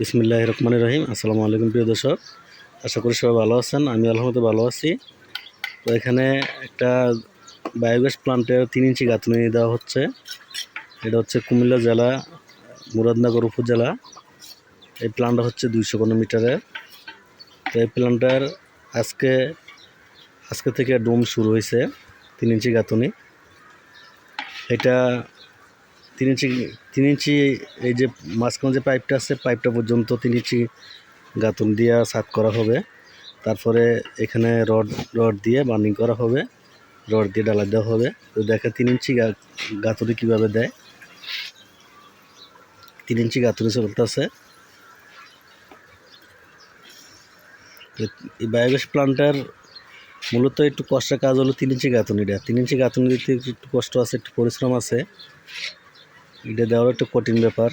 বিসমিল্লাহির রহমানির রহিম। আসসালামু আলাইকুম প্রিয় দর্শক, আশা করি সবাই ভালো আছেন। আমি আলহামদুলিল্লাহ ভালো আছি। তো এখানে একটা বায়োগ্যাস প্লান্টের 3 ইঞ্চি গাঁথনি দেওয়া হচ্ছে। এটা হচ্ছে কুমিল্লা জেলা মুরাদনগর উপজেলা। এই প্লান্টটা হচ্ছে 200 মিটারের। তো এই প্লান্টটার আজকে থেকে ডোম শুরু হয়েছে। 3 ইঞ্চি গাঁথনি। এটা 3 ইঞ্চি এই যে মাঝখানে যে পাইপটা আছে, পাইপটা পর্যন্ত 3 ইঞ্চি গাঁথনি দিয়ে ছাদ করা হবে। তারপরে এখানে রড দিয়ে বার্নিং করা হবে, রড দিয়ে ঢালাই দেওয়া হবে। তো দেখে 3 ইঞ্চি গাঁথনি কীভাবে দেয়। 3 ইঞ্চি গাঁথনি চলতেছে। এই বায়োগ্যাস প্লান্টের মূলত একটু কষ্টের কাজ হলো 3 ইঞ্চি গাঁথনিটা। 3 ইঞ্চি গাঁথনি দিতে একটু কষ্ট আছে, একটু পরিশ্রম আছে। এটা দেওয়ার একটু কঠিন ব্যাপার।